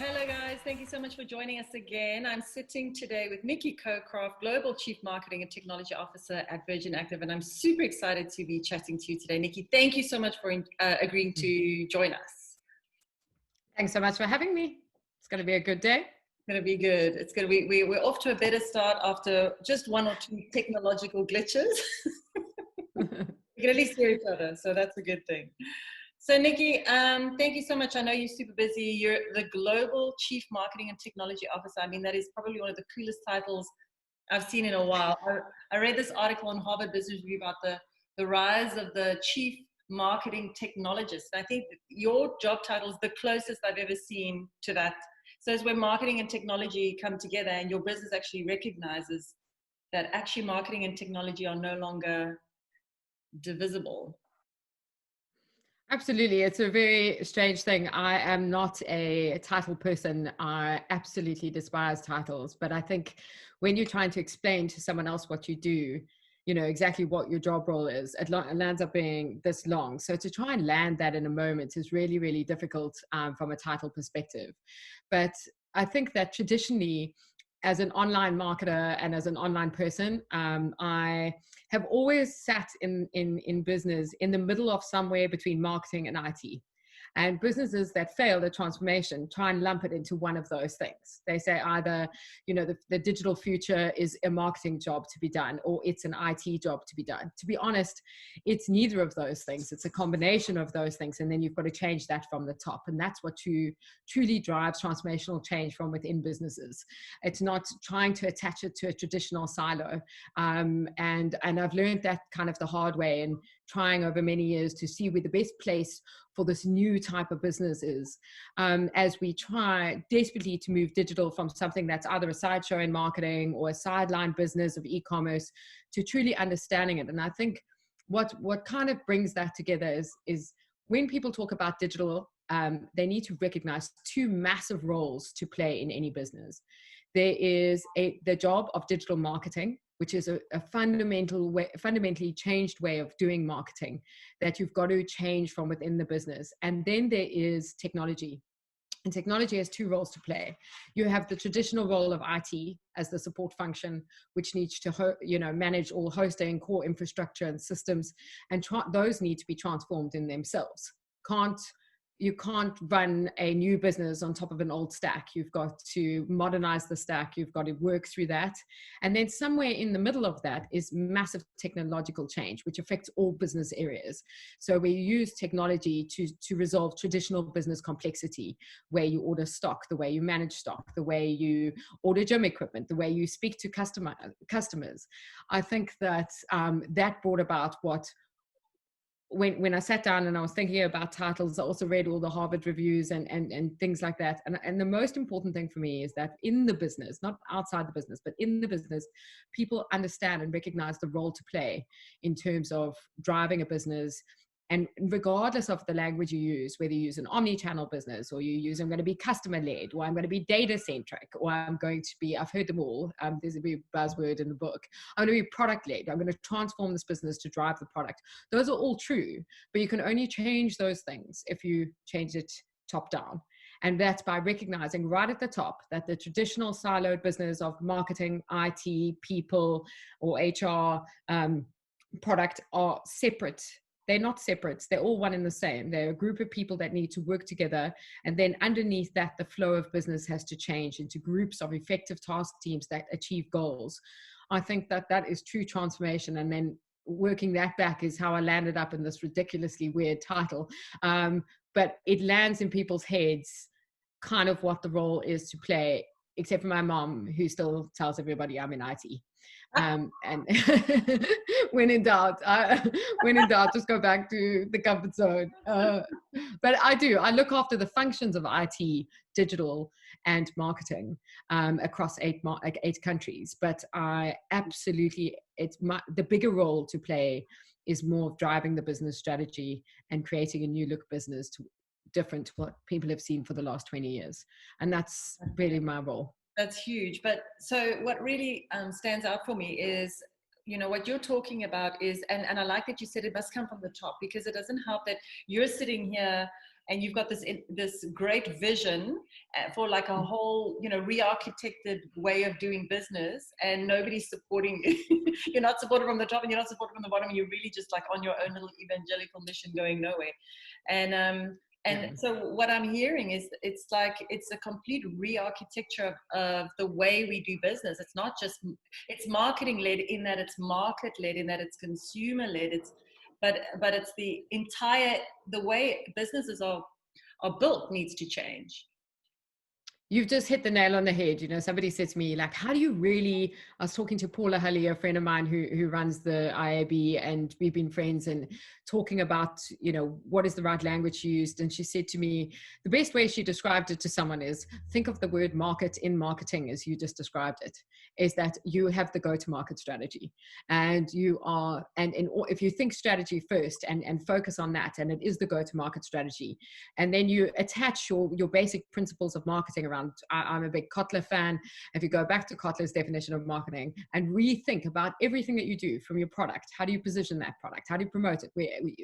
Hello guys, thank you so much for joining us again. I'm sitting today with Nikki Cocroft, Global Chief Marketing and Technology Officer at Virgin Active, and I'm super excited to be chatting to you today. Nikki, thank you so much for agreeing to join us. Thanks so much for having me. It's going to be a good day. It's going to be good. It's going to be, we're off to a better start after just one or two technological glitches. We can at least hear each other, so that's a good thing. So Nikki, thank you so much. I know you're super busy. You're the Global Chief Marketing and Technology Officer. I mean, that is probably one of the coolest titles I've seen in a while. I read this article on Harvard Business Review about the rise of the Chief Marketing Technologist. And I think your job title is the closest I've ever seen to that. So it's where marketing and technology come together, and your business actually recognizes that actually marketing and technology are no longer divisible. Absolutely. It's a very strange thing. I am not a title person. I absolutely despise titles. But I think when you're trying to explain to someone else what you do, you know, exactly what your job role is, it lands up being this long. So to try and land that in a moment is really, really difficult from a title perspective. But I think that traditionally, as an online marketer and as an online person, I have always sat in business in the middle of somewhere between marketing and IT. And businesses that fail the transformation try and lump it into one of those things. They say either, you know, the digital future is a marketing job to be done, or it's an IT job to be done. To be honest, it's neither of those things. It's a combination of those things. And then you've got to change that from the top. And that's what truly drives transformational change from within businesses. It's not trying to attach it to a traditional silo. And I've learned that kind of the hard way, and trying over many years to see where the best place for this new type of business is, as we try desperately to move digital from something that's either a sideshow in marketing or a sideline business of e-commerce to truly understanding it. And I think what kind of brings that together is when people talk about digital, they need to recognize two massive roles to play in any business. There is the job of digital marketing, which is a fundamentally changed way of doing marketing that you've got to change from within the business. And then there is technology. And technology has two roles to play. You have the traditional role of IT as the support function, which needs to manage all hosting, core infrastructure and systems, and those need to be transformed in themselves. You can't run a new business on top of an old stack. You've got to modernize the stack. You've got to work through that. And then somewhere in the middle of that is massive technological change, which affects all business areas. So we use technology to resolve traditional business complexity, where you order stock, the way you manage stock, the way you order gym equipment, the way you speak to customers. I think that that brought about when I sat down and I was thinking about titles, I also read all the Harvard reviews and things like that. And the most important thing for me is that in the business, not outside the business, but in the business, people understand and recognize the role to play in terms of driving a business. And regardless of the language you use, whether you use an omni-channel business or you use, I'm going to be customer-led, or I'm going to be data-centric, or I'm going to be, I've heard them all. There's a big buzzword in the book. I'm going to be product-led. I'm going to transform this business to drive the product. Those are all true, but you can only change those things if you change it top down. And that's by recognizing right at the top that the traditional siloed business of marketing, IT, people, or HR, product are separate. They're not separate. They're all one and the same. They're a group of people that need to work together. And then underneath that, the flow of business has to change into groups of effective task teams that achieve goals. I think that is true transformation. And then working that back is how I landed up in this ridiculously weird title. But it lands in people's heads kind of what the role is to play, except for my mom, who still tells everybody I'm in IT. And when in doubt, just go back to the comfort zone. But I look after the functions of IT, digital, and marketing across eight countries. But I absolutely, the bigger role to play is more of driving the business strategy and creating a new look business different to what people have seen for the last 20 years. And that's really my role. That's huge. But so what really stands out for me is, you know, what you're talking about is, and I like that you said it must come from the top, because it doesn't help that you're sitting here and you've got this great vision for like a whole, you know, re-architected way of doing business, and nobody's supporting you. You're not supported from the top and you're not supported from the bottom. You're really just like on your own little evangelical mission going nowhere. And so what I'm hearing is it's like it's a complete re-architecture of the way we do business. It's not just, it's marketing led in that it's market led, in that it's consumer led. But it's the entire, the way businesses are built needs to change. You've just hit the nail on the head. You know, somebody said to me, like, how do you really, I was talking to Paula Hully, a friend of mine who runs the IAB, and we've been friends, and talking about, you know, what is the right language used. And she said to me, the best way she described it to someone is, think of the word market in marketing as you just described it, is that you have the go-to-market strategy, and you are, and if you think strategy first and focus on that, and it is the go-to-market strategy, and then you attach your basic principles of marketing around. I'm a big Kotler fan. If you go back to Kotler's definition of marketing and rethink about everything that you do from your product, how do you position that product? How do you promote it?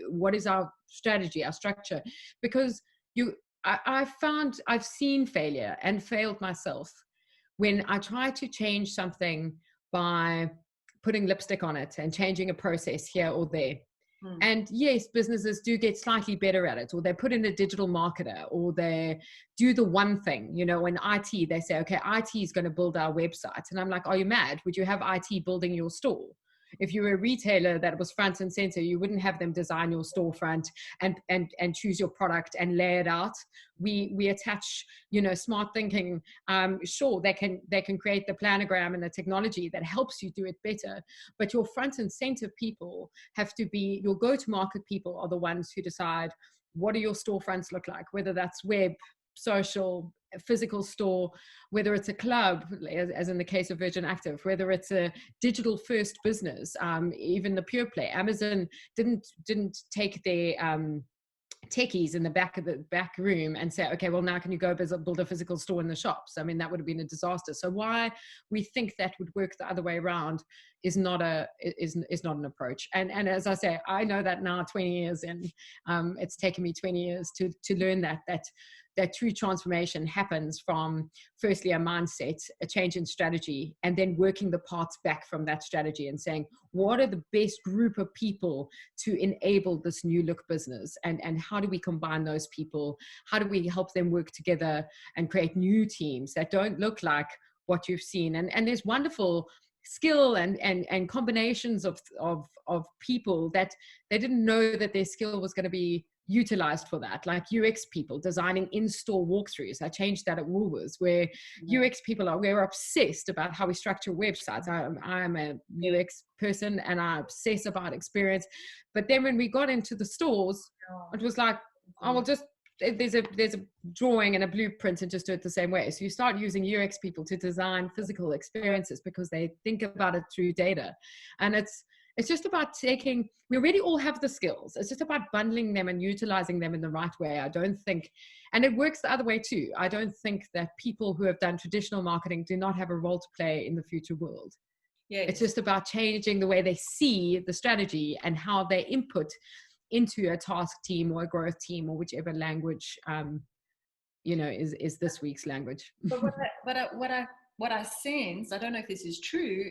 What is our strategy, our structure? Because I've seen failure and failed myself when I try to change something by putting lipstick on it and changing a process here or there. And yes, businesses do get slightly better at it, or they put in a digital marketer, or they do the one thing, you know, in IT, they say, okay, IT is going to build our website. And I'm like, are you mad? Would you have IT building your store? If you were a retailer that was front and center, you wouldn't have them design your storefront and choose your product and lay it out. We attach, you know, smart thinking. Sure, they can create the planogram and the technology that helps you do it better, but your front and center people have to be, your go-to-market people are the ones who decide what do your storefronts look like, whether that's web, social, physical store, whether it's a club, as in the case of Virgin Active, whether it's a digital first business, even the pure play. Amazon didn't take their techies in the back room and say, okay, well, now can you go build a physical store in the shops? I mean, that would have been a disaster. So why we think that would work the other way around is not an approach. And as I say, I know that now 20 years in. It's taken me 20 years to learn that true transformation happens from, firstly, a mindset, a change in strategy, and then working the parts back from that strategy and saying, what are the best group of people to enable this new look business? And how do we combine those people? How do we help them work together and create new teams that don't look like what you've seen? And there's wonderful skill and combinations of people that they didn't know that their skill was going to be utilized for that, like UX people designing in-store walkthroughs. I changed that at Woolworths, where UX people we're obsessed about how we structure websites. I'm a UX person and I obsess about experience. But then when we got into the stores, it was like, oh, well, just there's a drawing and a blueprint and just do it the same way. So you start using UX people to design physical experiences because they think about it through data. And it's just about we already all have the skills. It's just about bundling them and utilizing them in the right way. I don't think, and it works the other way too. I don't think that people who have done traditional marketing do not have a role to play in the future world. Yes. It's just about changing the way they see the strategy and how they input into a task team or a growth team or whichever language, is this week's language. But what I sense, I don't know if this is true,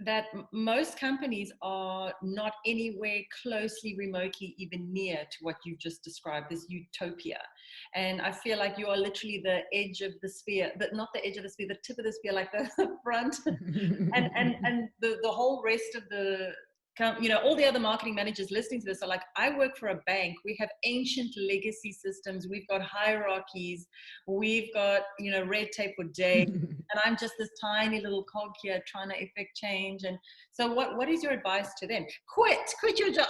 that most companies are not anywhere closely, remotely, even near to what you've just described, this utopia. And I feel like you are literally the edge of the sphere, but not the edge of the sphere, the tip of the spear, like the front, and the whole rest of the, all the other marketing managers listening to this are like, I work for a bank. We have ancient legacy systems. We've got hierarchies. We've got, red tape for days. And I'm just this tiny little cog here trying to effect change. And so what is your advice to them? Quit your job.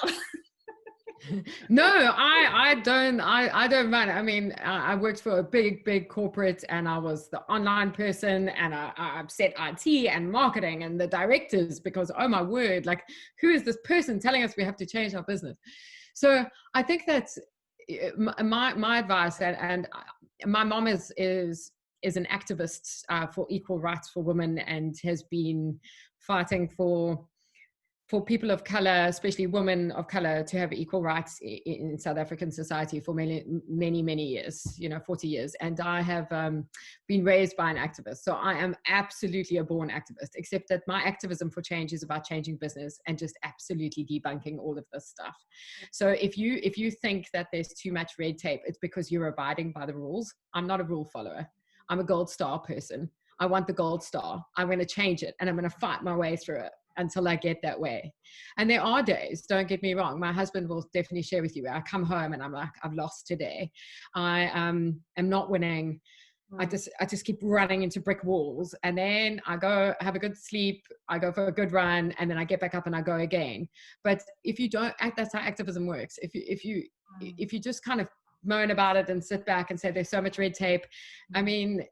No, I don't mind. I mean, I worked for a big corporate and I was the online person and I upset IT and marketing and the directors because, oh my word, like who is this person telling us we have to change our business? So I think that's my advice. And my mom is an activist for equal rights for women and has been fighting for for people of color, especially women of color, to have equal rights in South African society for many, many, many years, 40 years. And I have been raised by an activist. So I am absolutely a born activist, except that my activism for change is about changing business and just absolutely debunking all of this stuff. So if you think that there's too much red tape, it's because you're abiding by the rules. I'm not a rule follower. I'm a gold star person. I want the gold star. I'm going to change it, and I'm going to fight my way through it until I get that way. And there are days, don't get me wrong, my husband will definitely share with you, I come home and I'm like, I've lost today. I am not winning. I just keep running into brick walls, and then I go have a good sleep, I go for a good run, and then I get back up and I go again. But if you don't act, that's how activism works. If you just kind of moan about it and sit back and say there's so much red tape. I mean,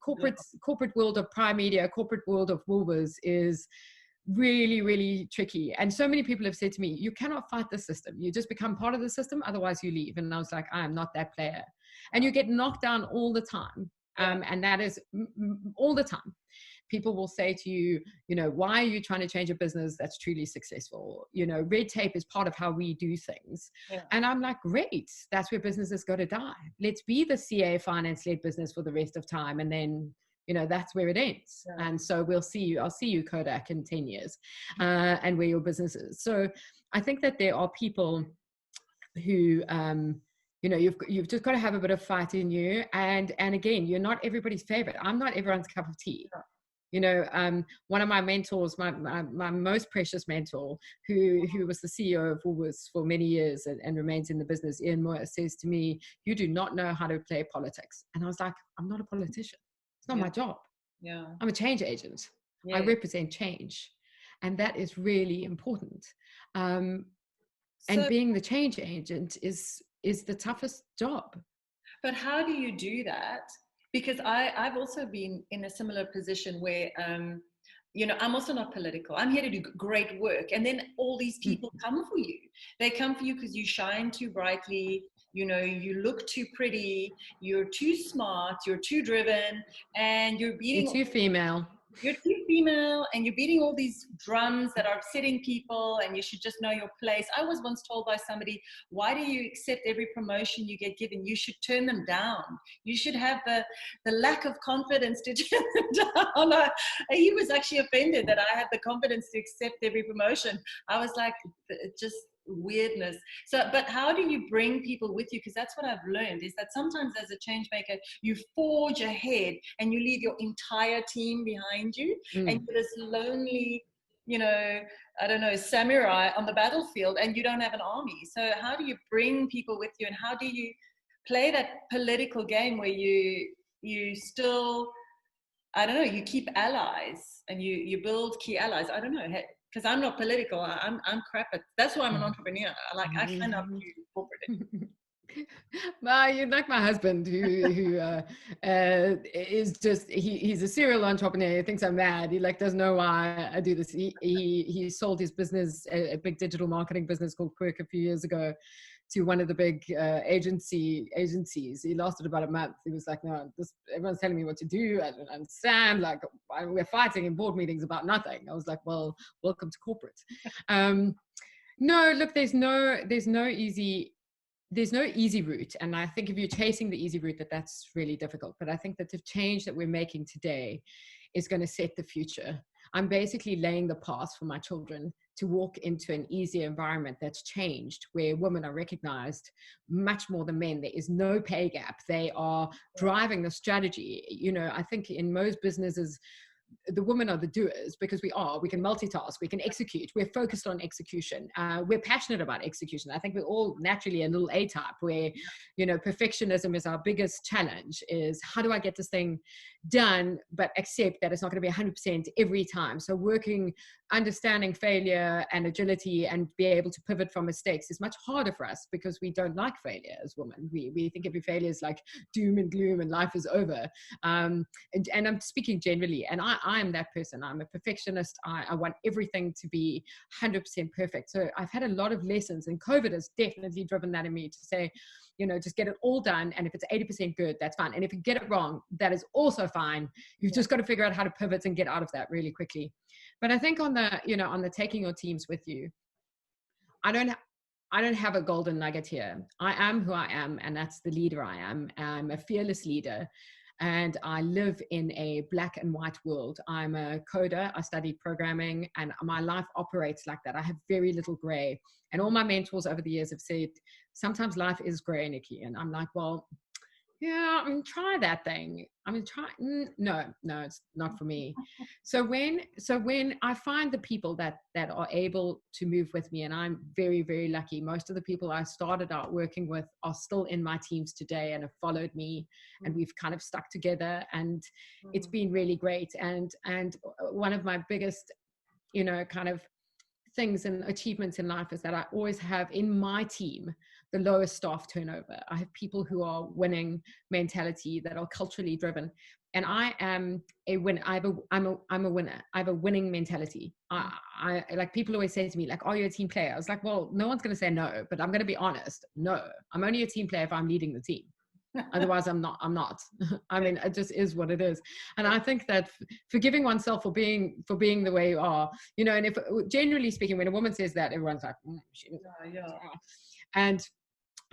corporate world of Prime Media, corporate world of Woolworths is really, really tricky. And so many people have said to me, you cannot fight the system. You just become part of the system, otherwise you leave. And I was like, I am not that player. And you get knocked down all the time. And that is all the time. People will say to you, why are you trying to change a business that's truly successful? Red tape is part of how we do things. Yeah. And I'm like, great, that's where businesses go to die. Let's be the CA finance-led business for the rest of time. And then, that's where it ends. Yeah. And so I'll see you Kodak in 10 years and where your business is. So I think that there are people who, you've just got to have a bit of fight in you. And again, you're not everybody's favorite. I'm not everyone's cup of tea. Yeah. One of my mentors, my most precious mentor, who was the CEO of Woolworths for many years and remains in the business, Ian Moore, says to me, you do not know how to play politics. And I was like, I'm not a politician. It's not my job. Yeah. I'm a change agent. Yeah. I represent change. And that is really important. And being the change agent is the toughest job. But how do you do that? Because I've also been in a similar position where, I'm also not political. I'm here to do great work. And then all these people come for you. They come for you because you shine too brightly. You look too pretty. You're too smart. You're too driven. And you're too female. You're too female, and you're beating all these drums that are upsetting people, and you should just know your place. I was once told by somebody, why do you accept every promotion you get given? You should turn them down. You should have the lack of confidence to turn them down. He was actually offended that I had the confidence to accept every promotion. I was like, just weirdness. So, but how do you bring people with you? Because that's what I've learned, is that sometimes as a change maker, you forge ahead and you leave your entire team behind you, and you're this lonely, I don't know, samurai on the battlefield, and you don't have an army. So how do you bring people with you, and how do you play that political game where you still, I don't know, you keep allies and you build key allies? I don't know. Because I'm not political, I'm crap at. That's why I'm an entrepreneur. I cannot do corporate. Well, you're like my husband, who is just he's a serial entrepreneur. He thinks I'm mad. He doesn't know why I do this. He sold his business, a big digital marketing business called Quirk, a few years ago, to one of the big agencies. He lasted about a month. He was like, no, everyone's telling me what to do. I don't understand. We're fighting in board meetings about nothing. I was like, well, welcome to corporate. No, look, there's no easy route. And I think if you're chasing the easy route, that's really difficult. But I think that the change that we're making today is going to set the future. I'm basically laying the path for my children to walk into an easier environment that's changed, where women are recognized much more than men. There is no pay gap. They are driving the strategy. I think in most businesses, the women are the doers, because we can multitask, we can execute, we're focused on execution, we're passionate about execution. I think we're all naturally a little A-type, where perfectionism is our biggest challenge, is how do I get this thing done but accept that it's not going to be 100% every time. So understanding failure and agility and be able to pivot from mistakes is much harder for us, because we don't like failure as women. We think every failure is like doom and gloom and life is over. And I'm speaking generally, and I am that person. I'm a perfectionist. I want everything to be 100% perfect. So I've had a lot of lessons, and COVID has definitely driven that in me, to say, just get it all done. And if it's 80% good, that's fine. And if you get it wrong, that is also fine. You've just got to figure out how to pivot and get out of that really quickly. But I think on the taking your teams with you, I don't have a golden nugget here. I am who I am, and that's the leader I am. I'm a fearless leader, and I live in a black and white world. I'm a coder. I studied programming, and my life operates like that. I have very little gray. And all my mentors over the years have said, sometimes life is gray, Nikki. And I'm like, well, yeah, try that thing. No, it's not for me. So when I find the people that are able to move with me, and I'm very, very lucky, most of the people I started out working with are still in my teams today and have followed me, and we've kind of stuck together, and it's been really great. And one of my biggest, kind of things and achievements in life is that I always have in my team the lowest staff turnover. I have people who are winning mentality, that are culturally driven, and I am a winner. I'm a winner. I have a winning mentality. I like, people always say to me, like, "Are you a team player?" I was like, well, no one's going to say no, but I'm going to be honest. No, I'm only a team player if I'm leading the team. Otherwise I'm not. I mean, it just is what it is. And I think that forgiving oneself for being the way you are, and if, generally speaking, when a woman says that, everyone's like, yeah. And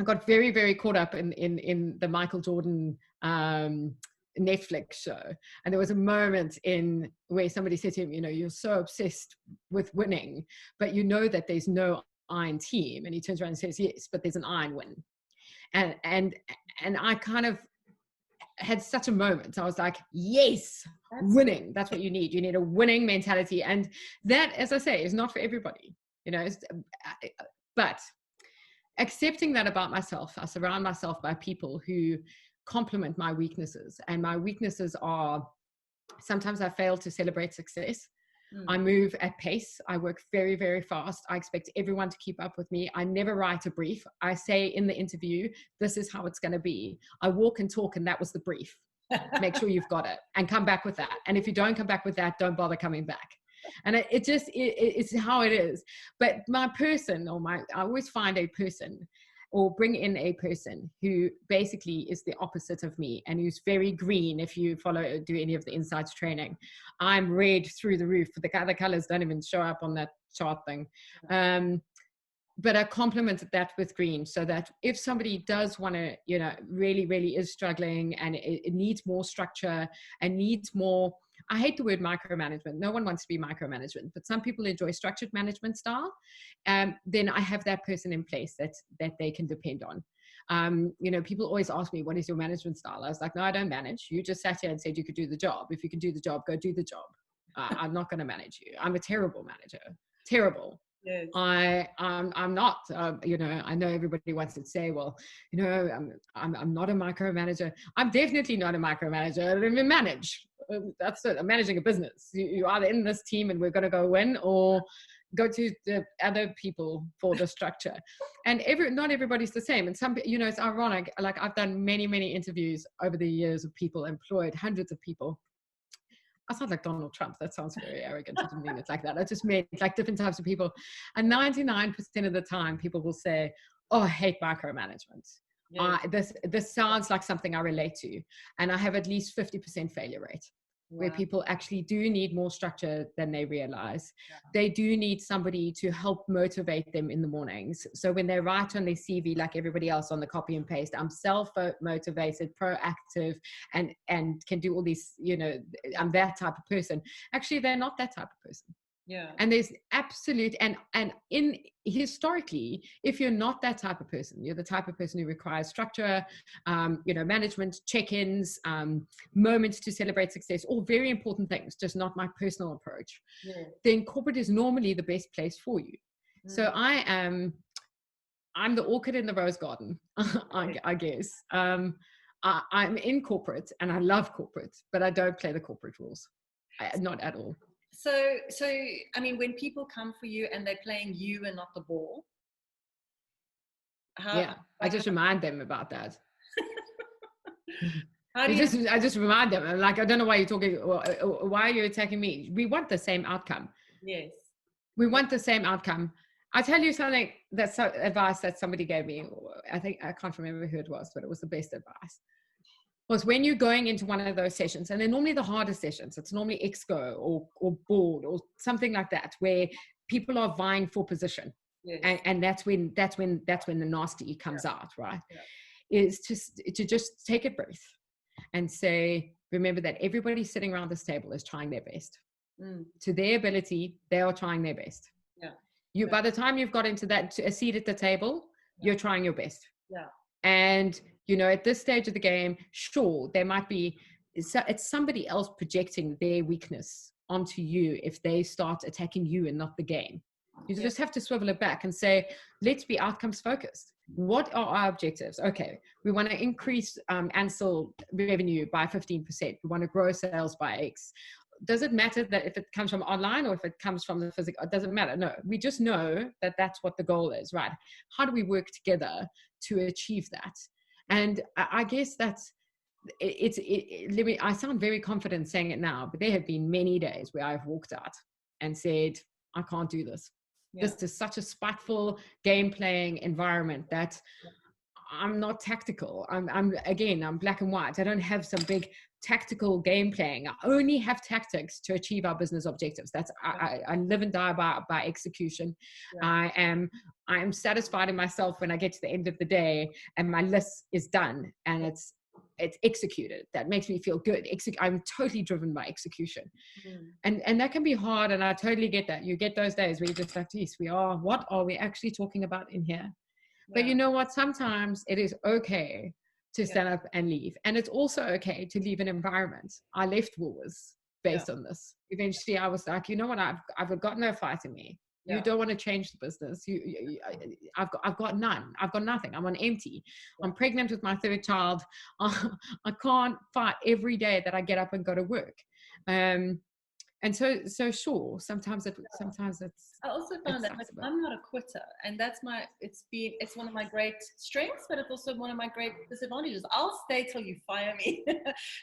I got very, very caught up in the Michael Jordan Netflix show, and there was a moment in where somebody said to him, you're so obsessed with winning, but that there's no iron team. And he turns around and says, yes, but there's an iron win. And I kind of had such a moment. I was like, yes, winning. That's what you need. You need a winning mentality. And that, as I say, is not for everybody, but accepting that about myself. I surround myself by people who complement my weaknesses. And my weaknesses are, sometimes I fail to celebrate success. I move at pace. I work very, very fast. I expect everyone to keep up with me. I never write a brief. I say in the interview, this is how it's going to be. I walk and talk, and that was the brief. Make sure you've got it and come back with that. And if you don't come back with that, don't bother coming back. And it's how it is. But I always find a person, or bring in a person who basically is the opposite of me, and who's very green. If you do any of the insights training, I'm red through the roof. The other colors don't even show up on that chart thing. But I complemented that with green, so that if somebody does want to, really, really is struggling, and it needs more structure and needs more, I hate the word micromanagement. No one wants to be micromanagement, but some people enjoy structured management style. Then I have that person in place that they can depend on. People always ask me, what is your management style? I was like, no, I don't manage. You just sat here and said you could do the job. If you can do the job, go do the job. I'm not going to manage you. I'm a terrible manager. Terrible. Yes. I'm not, I know everybody wants to say, well, I'm not a micromanager. I'm definitely not a micromanager. I don't even manage. That's it. I'm managing a business. You either in this team and we're going to go win, or go to the other people for the structure. And not everybody's the same. And some, it's ironic. Like, I've done many, many interviews over the years of people, employed hundreds of people. I sound like Donald Trump. That sounds very arrogant. I didn't mean it like that. I just meant like different types of people. And 99% of the time, people will say, oh, I hate micromanagement. Yes. This sounds like something I relate to. And I have at least 50% failure rate. Wow. Where people actually do need more structure than they realize. Yeah. They do need somebody to help motivate them in the mornings. So when they write on their CV, like everybody else on the copy and paste, I'm self-motivated, proactive, and can do all these, I'm that type of person. Actually, they're not that type of person. Yeah. And there's absolute, and in historically, if you're not that type of person, you're the type of person who requires structure, management, check-ins, moments to celebrate success, all very important things, just not my personal approach. Yeah. Then corporate is normally the best place for you. So I'm the orchid in the rose garden, I guess. I'm in corporate and I love corporate, but I don't play the corporate rules. Not at all. So, I mean, when people come for you and they're playing you and not the ball. I just remind them about that. I just remind them. I'm like, I don't know why you're talking, why are you attacking me? We want the same outcome. Yes. We want the same outcome. I tell you something that's advice that somebody gave me. I think I can't remember who it was, but it was the best advice. Was when you're going into one of those sessions, and they're normally the hardest sessions. It's normally exco or board or something like that, where people are vying for position, Yes. and that's when the nasty comes out, right? Is to just take a breath and say, remember that everybody sitting around this table is trying their best. To their ability, they are trying their best. By the time you've got into a seat at the table, you're trying your best. And at this stage of the game, sure, there might be it's somebody else projecting their weakness onto you if they start attacking you and not the game. You just have to swivel it back and say, let's be outcomes focused. What are our objectives? Okay, we want to increase Ansell revenue by 15%. We want to grow sales by X. Does it matter that if it comes from online or if it comes from the physical? It doesn't matter. No, we just know that that's what the goal is, right? How do we work together to achieve that? And I guess that's I sound very confident saying it now, but there have been many days where I've walked out and said, I can't do this. This is such a spiteful game playing environment that I'm not tactical. I'm black and white. I don't have some big tactical game playing. I only have tactics to achieve our business objectives. I live and die by execution. I am satisfied in myself when I get to the end of the day and my list is done and it's executed. That makes me feel good. I'm totally driven by execution. And that can be hard, and I totally get that. You get those days where you're just like, geez, what are we actually talking about in here? But you know what? Sometimes it is okay to stand up and leave. And it's also okay to leave an environment. I left Woolworths based on this. Eventually I was like, you know what? I've got no fight in me. You don't want to change the business. I've got none. I've got nothing. I'm on empty. I'm pregnant with my third child. I can't fight every day that I get up and go to work. And so sure, sometimes it's. I also found that I'm not a quitter, and it's one of my great strengths, but it's also one of my great disadvantages. I'll stay till you fire me.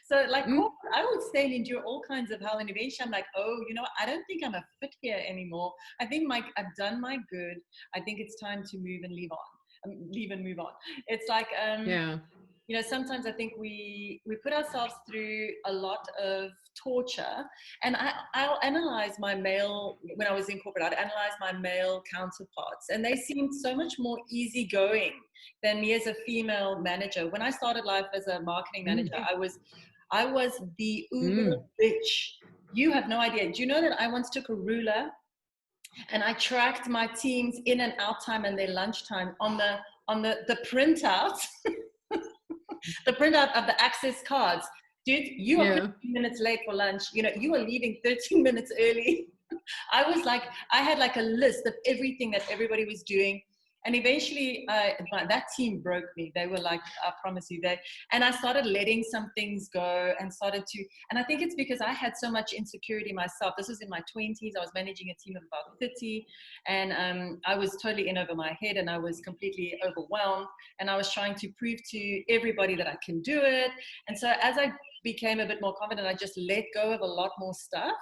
So I would stay and endure all kinds of hell, and eventually I'm like, oh, I don't think I'm a fit here anymore. I think I've done my good. I think it's time to move and leave and move on. It's like sometimes I think we put ourselves through a lot of torture, and I'll analyze my male, when I was in corporate, I'd analyze my male counterparts, and they seemed so much more easygoing than me as a female manager. When I started life as a marketing manager, I was the uber bitch. You have no idea. Do you know that I once took a ruler and I tracked my teams in and out time and their lunchtime on the printout? The printout of the access cards. Dude, you are 15 minutes late for lunch. You are leaving 13 minutes early. I had like a list of everything that everybody was doing. And eventually that team broke me. They were like, I promise you that. And I started letting some things go and I think it's because I had so much insecurity myself. This was in my 20s. I was managing a team of about 30, and I was totally in over my head, and I was completely overwhelmed, and I was trying to prove to everybody that I can do it. And so as I became a bit more confident, I just let go of a lot more stuff.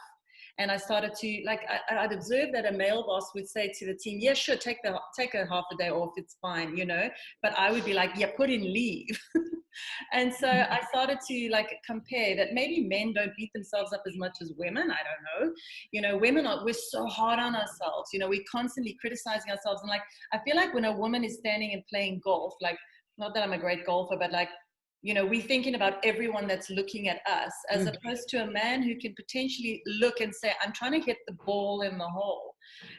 And I started to, I'd observe that a male boss would say to the team, yeah, sure, take a half a day off, it's fine, but I would be like, yeah, put in leave. And so I started to compare that maybe men don't beat themselves up as much as women. I don't know. Women we're so hard on ourselves. We're constantly criticizing ourselves. And I feel like when a woman is standing and playing golf, not that I'm a great golfer, but we're thinking about everyone that's looking at us, as opposed to a man who can potentially look and say, I'm trying to hit the ball in the hole.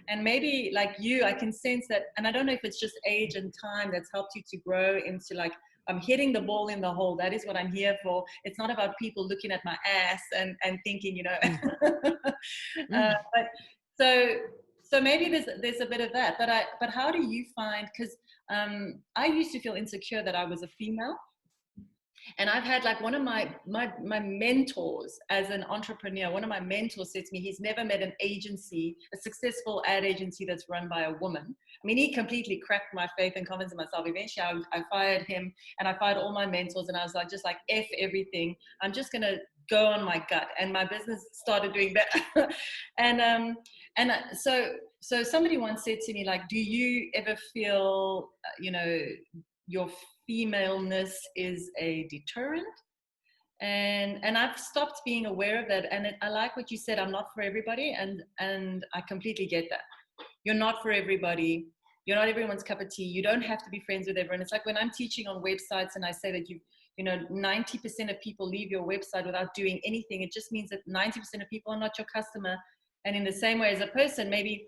And maybe I can sense that, and I don't know if it's just age and time that's helped you to grow into I'm hitting the ball in the hole. That is what I'm here for. It's not about people looking at my ass and thinking, but so maybe there's a bit of that. But how do you find, because I used to feel insecure that I was a female. And I've had like one of my mentors as an entrepreneur, one of my mentors said to me, he's never met an agency, a successful ad agency that's run by a woman. I mean, he completely cracked my faith and confidence in myself. Eventually, I fired him and I fired all my mentors, and I was like, just like, F everything. I'm just going to go on my gut. And my business started doing better. So somebody once said to me, like, do you ever feel, your femaleness is a deterrent? And I've stopped being aware of that. And I like what you said, I'm not for everybody. And I completely get that. You're not for everybody. You're not everyone's cup of tea. You don't have to be friends with everyone. It's like when I'm teaching on websites and I say that 90% of people leave your website without doing anything. It just means that 90% of people are not your customer. And in the same way as a person, maybe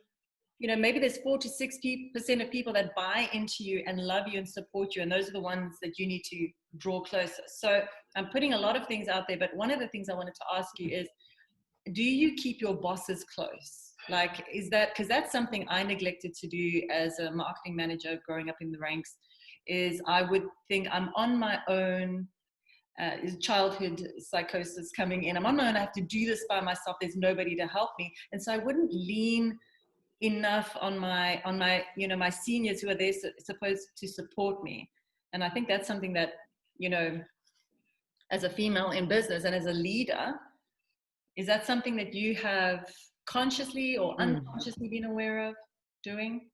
there's 4 to 6% of people that buy into you and love you and support you. And those are the ones that you need to draw closer. So I'm putting a lot of things out there, but one of the things I wanted to ask you is, do you keep your bosses close? Like, is that, because that's something I neglected to do as a marketing manager growing up in the ranks, is I would think I'm on my own. Childhood psychosis coming in. I'm on my own. I have to do this by myself. There's nobody to help me. And so I wouldn't lean enough on my my seniors who are there supposed to support me. And I think that's something that, as a female in business and as a leader, is that something that you have consciously or unconsciously been aware of doing?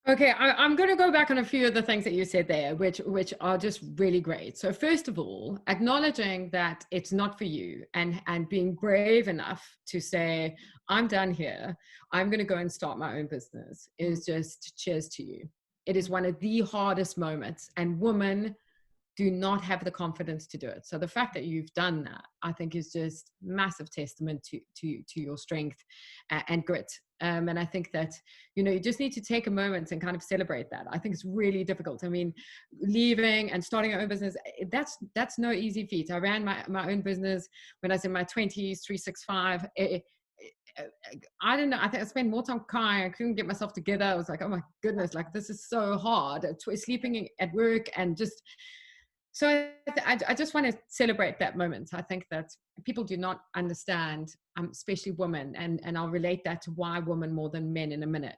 Okay, I'm going to go back on a few of the things that you said there, which are just really great. So first of all, acknowledging that it's not for you, and being brave enough to say, I'm done here, I'm going to go and start my own business, is just cheers to you. It is one of the hardest moments, and women do not have the confidence to do it. So the fact that you've done that, I think, is just massive testament to your strength and grit. And I think that, you just need to take a moment and kind of celebrate that. I think it's really difficult. I mean, leaving and starting your own business, that's no easy feat. I ran my own business when I was in my 20s, 365. I don't know. I think I spent more time crying. I couldn't get myself together. I was like, oh my goodness, like this is so hard. Sleeping at work and just... So I just want to celebrate that moment. I think that people do not understand, especially women, and I'll relate that to why women more than men in a minute.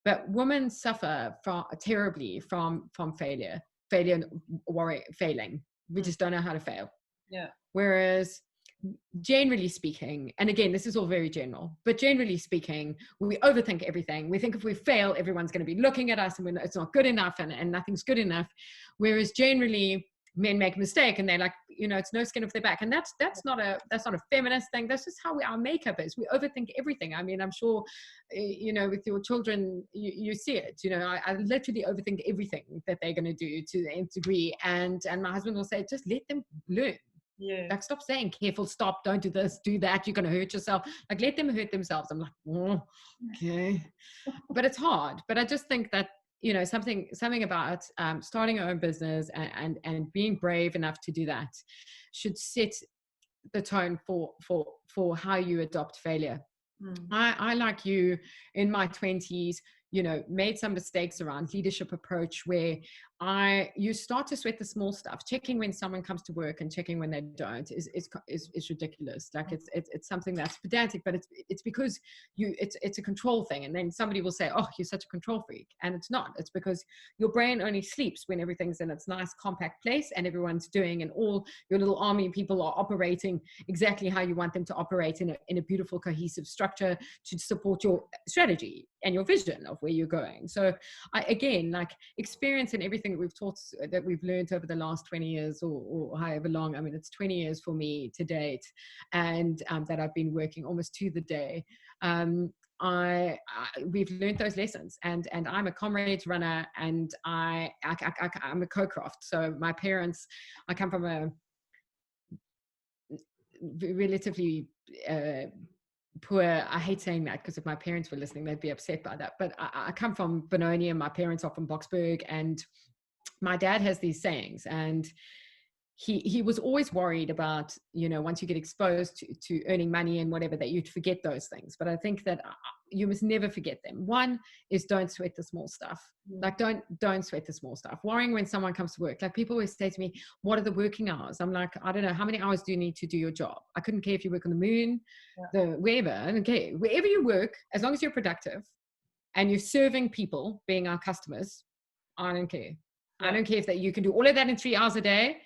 But women suffer terribly from failure, failing. We just don't know how to fail. Yeah. Whereas generally speaking, and again, this is all very general, but generally speaking, we overthink everything. We think if we fail, everyone's going to be looking at us and it's not good enough and nothing's good enough. Whereas generally, men make a mistake and they're like, it's no skin off their back. And that's not a feminist thing. That's just how our makeup is. We overthink everything. I mean, I'm sure, with your children, you see it. I literally overthink everything that they're going to do to the nth degree. And my husband will say, just let them learn. Yeah. Like, stop saying careful, stop, don't do this, do that, you're going to hurt yourself. Like, let them hurt themselves. I'm like, oh, okay. But it's hard. But I just think that, something about starting your own business and being brave enough to do that should set the tone for how you adopt failure. I like you, in my 20s, made some mistakes around leadership approach where you start to sweat the small stuff. Checking when someone comes to work and checking when they don't is ridiculous. Like, it's something that's pedantic, but it's because it's a control thing. And then somebody will say, oh, you're such a control freak. And it's not. It's because your brain only sleeps when everything's in its nice compact place and everyone's doing, and all your little army people are operating exactly how you want them to operate in a beautiful, cohesive structure to support your strategy and your vision of where you're going. So again, like, experience and everything that we've learned over the last 20 years or however long. I mean, it's 20 years for me to date, and that I've been working almost to the day. We've learned those lessons, and I'm a comrades runner, and I'm a co-craft. So my parents, I come from a relatively poor, I hate saying that because if my parents were listening, they'd be upset by that. But I come from Benoni and my parents are from Boksburg, and my dad has these sayings, and he was always worried about, you know, once you get exposed to earning money and whatever, that you'd forget those things. But I think that you must never forget them. One is, don't sweat the small stuff. Like, don't sweat the small stuff. Worrying when someone comes to work. Like, people always say to me, what are the working hours? I'm like, I don't know. How many hours do you need to do your job? I couldn't care if you work on the moon, wherever. I don't care. Wherever you work, as long as you're productive and you're serving people, being our customers, I don't care. I don't care if that you can do all of that in 3 hours a day,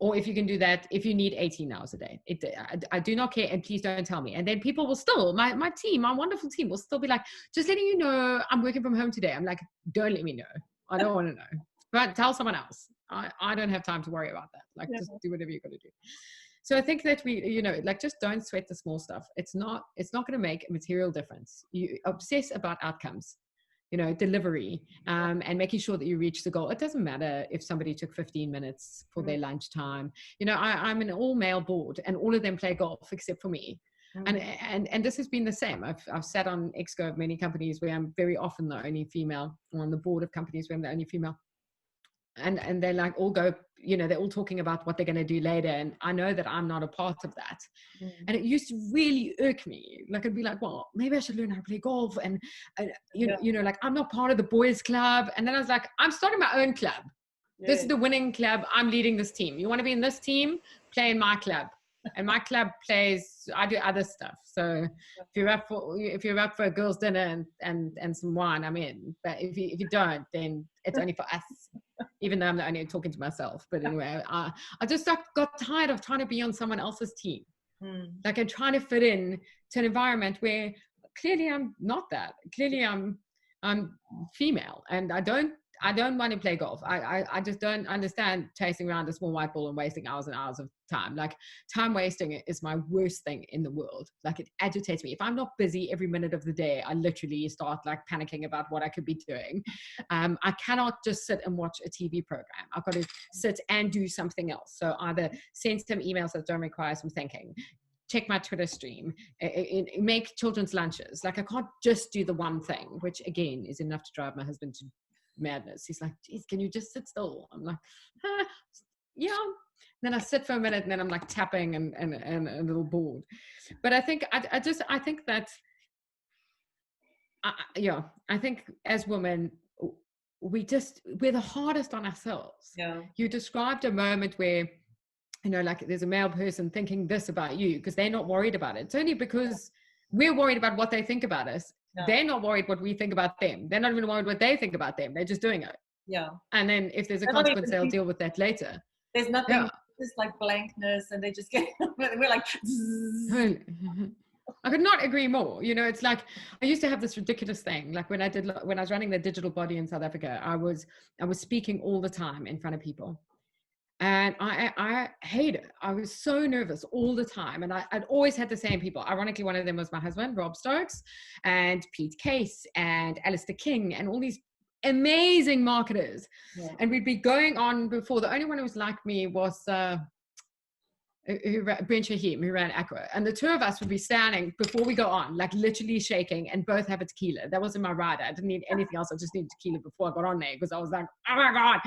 or if you can do that if you need 18 hours a day. I do not care, and please don't tell me. And then people will still, my team, my wonderful team will still be like, just letting you know, I'm working from home today. I'm like, don't let me know. I don't want to know. But tell someone else. I don't have time to worry about that. Like, just do whatever you're going to do. So I think that we, you know, like, just don't sweat the small stuff. It's not going to make a material difference. You obsess about outcomes, you know, delivery, and making sure that you reach the goal. It doesn't matter if somebody took 15 minutes for their lunchtime. You know, I'm an all male board, and all of them play golf except for me. And this has been the same. I've sat on Exco of many companies where I'm very often the only female, or on the board of companies where I'm the only female. And they're like, all go, you know, they're all talking about what they're going to do later. And I know that I'm not a part of that. And it used to really irk me. Like, I'd be like, well, maybe I should learn how to play golf. And you know, like, I'm not part of the boys club. And then I was like, I'm starting my own club. This is the winning club. I'm leading this team. You want to be in this team? Play in my club. And my club plays, I do other stuff. So if you're up for a girls' dinner and some wine, I'm in. But if you don't, then it's only for us. Even though I'm only talking to myself. But anyway, I just got tired of trying to be on someone else's team. Like, I'm trying to fit in to an environment where clearly I'm not that. Clearly I'm female, and I don't want to play golf. I just don't understand chasing around a small white ball and wasting hours and hours of time. Like, time wasting is my worst thing in the world. Like, it agitates me. If I'm not busy every minute of the day, I literally start like panicking about what I could be doing. I cannot just sit and watch a TV program. I've got to sit and do something else. So either send some emails that don't require some thinking, check my Twitter stream, make children's lunches. Like, I can't just do the one thing, which again is enough to drive my husband to madness. He's like, geez, can you just sit still? I'm like, yeah. Then I sit for a minute, and then I'm like tapping and a little bored. But I think I think that I think as women, we're the hardest on ourselves. You described a moment where, you know, like, there's a male person thinking this about you because they're not worried about it. It's only because we're worried about what they think about us. They're not worried what we think about them. They're not even worried what they think about them. They're just doing it. And then if there's a consequence, they'll deal with that later. There's nothing, just like blankness, and they just get, we're like, I could not agree more. You know, it's like, I used to have this ridiculous thing. Like, when I was running the digital body in South Africa, I was speaking all the time in front of people. And I hate it. I was so nervous all the time. And I'd always had the same people. Ironically, one of them was my husband, Rob Stokes, and Pete Case, and Alistair King, and all these amazing marketers. And we'd be going on before. The only one who was like me was Brent Shahim, who ran Aqua. And the two of us would be standing before we go on, like, literally shaking, and both have a tequila. That wasn't my rider. I didn't need anything else. I just needed tequila before I got on there, because I was like, oh my God.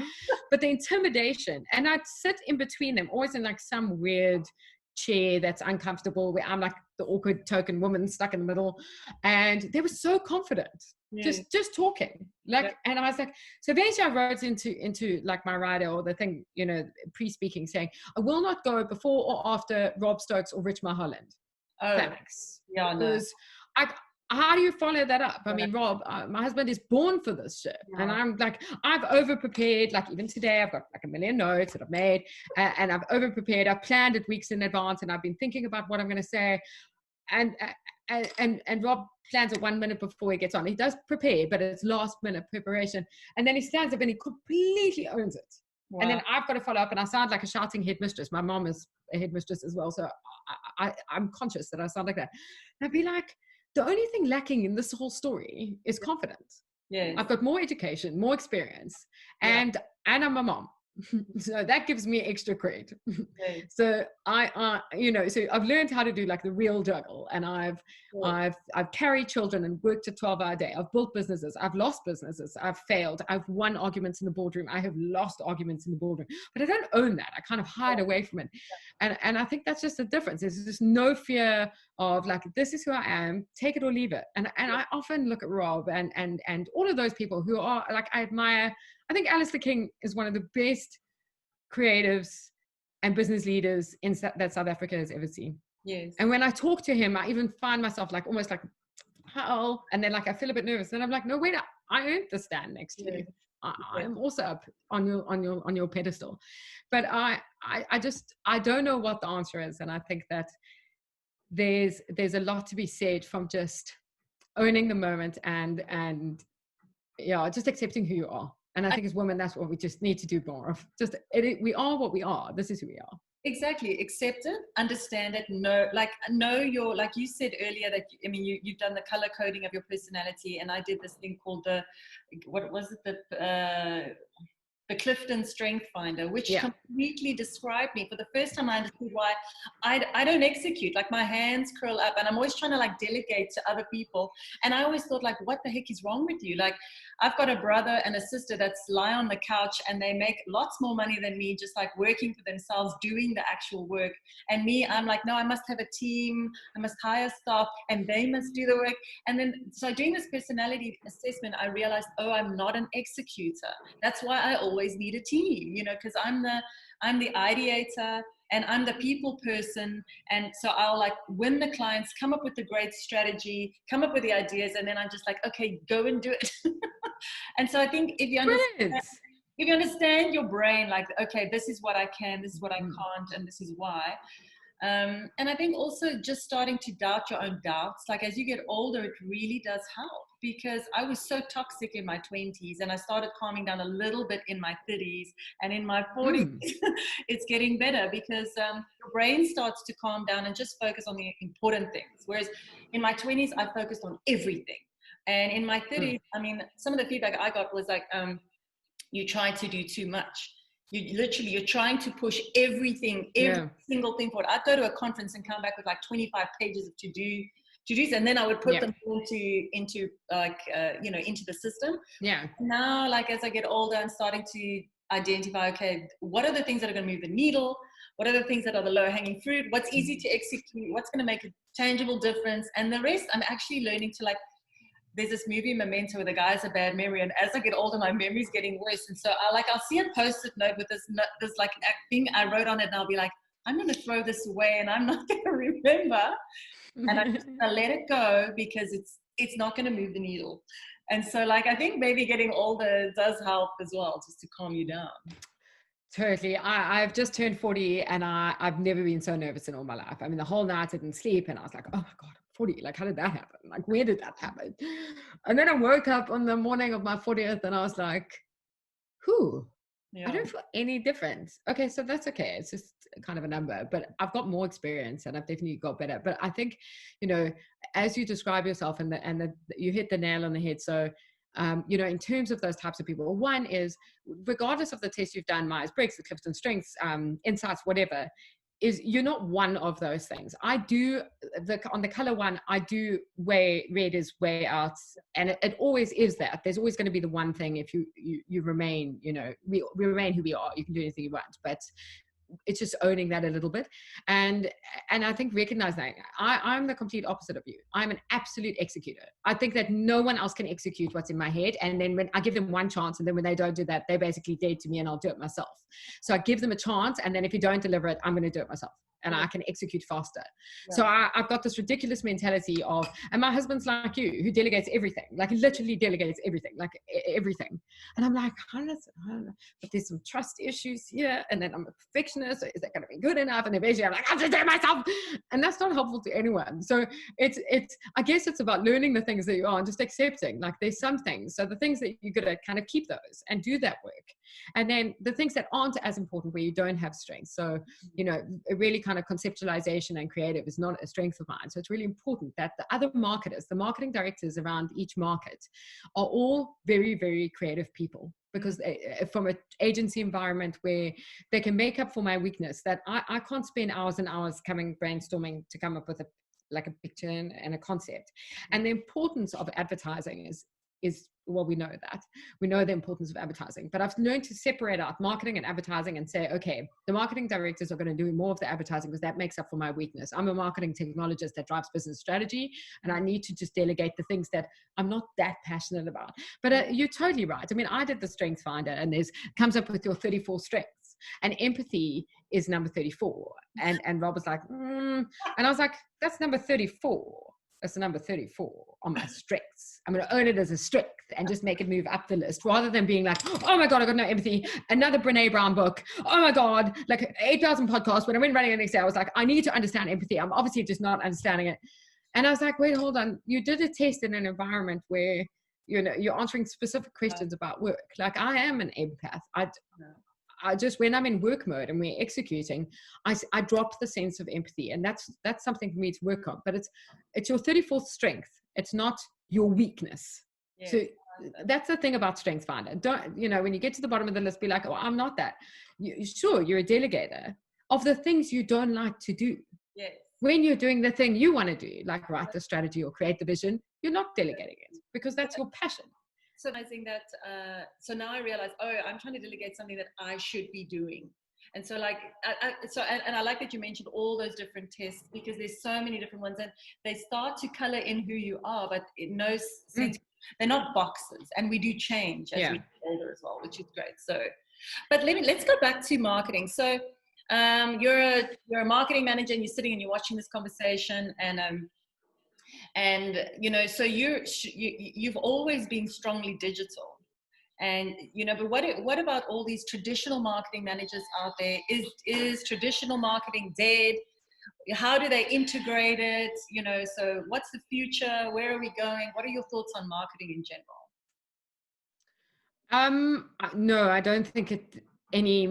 But the intimidation, and I'd sit in between them, always in like some weird chair that's uncomfortable, where I'm like the awkward token woman stuck in the middle. And they were so confident. Just talking, like, and I was like, so eventually I wrote into like my rider, or the thing, you know, pre-speaking, saying, I will not go before or after Rob Stokes or Rich Mulholland. Thanks. Because how do you follow that up? I mean, Rob, my husband is born for this shit. And I'm like, I've over prepared. Like, even today, I've got like 1 million notes that I've made, and I've over prepared. I've planned it weeks in advance, and I've been thinking about what I'm going to say. And Rob plans it 1 minute before he gets on. He does prepare, but it's last minute preparation. And then he stands up and he completely owns it. And then I've got to follow up, and I sound like a shouting headmistress. My mom is a headmistress as well. So I'm conscious that I sound like that. And I'd be like, the only thing lacking in this whole story is confidence. I've got more education, more experience, and I'm a mom. So that gives me extra credit. Yes. So so I've learned how to do like the real juggle, and Yes. I've carried children and worked a 12-hour day. I've built businesses. I've lost businesses. I've failed. I've won arguments in the boardroom. I have lost arguments in the boardroom, but I don't own that. I kind of hide away from it. And I think that's just the difference. There's just no fear of like, this is who I am, take it or leave it. And I often look at Rob and all of those people who are like, I admire. I think Alistair King is one of the best creatives and business leaders that South Africa has ever seen. Yes. And when I talk to him, I even find myself like almost like, how? And then like I feel a bit nervous. And I'm like, no, wait, I earned the stand next to you. I'm also up on your pedestal. But I don't know what the answer is. And I think that there's a lot to be said from just owning the moment and just accepting who you are. And I think as women, that's what we just need to do more of. Just we are what we are. This is who we are. Exactly. Accept it, understand it, know your, like you said earlier, that, I mean, you've done the color coding of your personality, and I did this thing called what was it? The Clifton Strength Finder, which completely described me. For the first time, I understood why I don't execute. Like, my hands curl up, and I'm always trying to like delegate to other people. And I always thought, like, what the heck is wrong with you? Like, I've got a brother and a sister that's lie on the couch and they make lots more money than me, just like working for themselves, doing the actual work. And me, I'm like, no, I must have a team, I must hire staff, and they must do the work. And then, so doing this personality assessment, I realized, oh, I'm not an executor. That's why I always need a team, because I'm the ideator and I'm the people person. And so I'll like win the clients, come up with the great strategy, come up with the ideas, and then I'm just like, okay, go and do it. And so I think if you understand your brain, like, okay, this is what I can, this is what I can't, and this is why. And I think also just starting to doubt your own doubts. Like, as you get older, it really does help, because I was so toxic in my 20s, and I started calming down a little bit in my 30s, and in my 40s, it's getting better, because your brain starts to calm down and just focus on the important things. Whereas in my 20s, I focused on everything. And in my 30s, I mean, some of the feedback I got was like, you try to do too much. You're trying to push every single thing forward. I'd go to a conference and come back with like 25 pages of to-dos, and then I would put them into the system. Yeah. Now, like, as I get older, I'm starting to identify, okay, what are the things that are going to move the needle? What are the things that are the low-hanging fruit? What's easy to execute? What's going to make a tangible difference? And the rest, I'm actually learning to, like, there's this movie Memento where the guy has a bad memory, and as I get older, my memory's getting worse. And so I'll see a post-it note with this like thing I wrote on it, and I'll be like, I'm going to throw this away and I'm not going to remember. And I'm just going to let it go, because it's not going to move the needle. And so, like, I think maybe getting older does help as well, just to calm you down. Totally. I've just turned 40, and I've never been so nervous in all my life. I mean, the whole night I didn't sleep, and I was like, oh my God, 40. Like, how did that happen? Like, where did that happen? And then I woke up on the morning of my 40th, and I was like, I don't feel any different. Okay, so that's okay. It's just kind of a number, but I've got more experience, and I've definitely got better. But I think, as you describe yourself, and you hit the nail on the head. So, in terms of those types of people, one is, regardless of the test you've done, Myers-Briggs, the Clifton Strengths, Insights, whatever, is you're not one of those things. I do on the color one, I do red is way out, and it always is that. There's always going to be the one thing. If you remain, we remain who we are. You can do anything you want, but it's just owning that a little bit. And I think recognizing I'm the complete opposite of you. I'm an absolute executor. I think that no one else can execute what's in my head. And then when I give them one chance, and then when they don't do that, they're basically dead to me, and I'll do it myself. So I give them a chance, and then if you don't deliver it, I'm going to do it myself, and I can execute faster. Yeah. So I've got this ridiculous mentality of, and my husband's like you, who delegates everything, like literally delegates everything, like everything. And I'm like, I don't know, but there's some trust issues here, and then I'm a perfectionist, so is that going to be good enough? And eventually I'm like, I'll just do it myself. And that's not helpful to anyone. So I guess it's about learning the things that you are and just accepting, like, there's some things. So the things that you're going to kind of keep those and do that work. And then the things that aren't as important, where you don't have strength. So, really kind of conceptualization and creative is not a strength of mine. So it's really important that the other marketers, the marketing directors around each market, are all very, very creative people. because from an agency environment where they can make up for my weakness, that I can't spend hours and hours brainstorming to come up with a picture and a concept. And the importance of advertising is well, we know the importance of advertising, but I've learned to separate out marketing and advertising and say, okay, the marketing directors are going to do more of the advertising because that makes up for my weakness. I'm a marketing technologist that drives business strategy, and I need to just delegate the things that I'm not that passionate about. But you're totally right. I mean, I did the Strengths Finder, and comes up with your 34 strengths, and empathy is number 34. And Rob was like, and I was like, that's number 34. That's the number 34 on my strengths. I'm going to own it as a strength and just make it move up the list, rather than being like, oh my God, I got no empathy. Another Brene Brown book. Oh my God, like 8,000 podcasts. When I went running the next day, I was like, I need to understand empathy. I'm obviously just not understanding it. And I was like, wait, hold on. You did a test in an environment where, you're answering specific questions about work. Like, I am an empath. I just, when I'm in work mode and we're executing, I drop the sense of empathy, and that's something for me to work on. But it's your 34th strength. It's not your weakness. Yes. So that's the thing about Strengths Finder. Don't, when you get to the bottom of the list, be like, oh, I'm not that. Sure, you're a delegator of the things you don't like to do. Yes. When you're doing the thing you want to do, like write the strategy or create the vision, you're not delegating it because that's your passion. So I think that, so now I realize, I'm trying to delegate something that I should be doing. And so like, and I like that you mentioned all those different tests, because there's so many different ones, and they start to color in who you are, but in no sense, they're not boxes. And we do change as we get older as well, which is great. So, but let's go back to marketing. So you're a marketing manager, and you're sitting and you're watching this conversation, and so you've always been strongly digital, and but what about all these traditional marketing managers out there? Is traditional marketing dead? How do they integrate it? So what's the future? Where are we going? What are your thoughts on marketing in general? No, I don't think any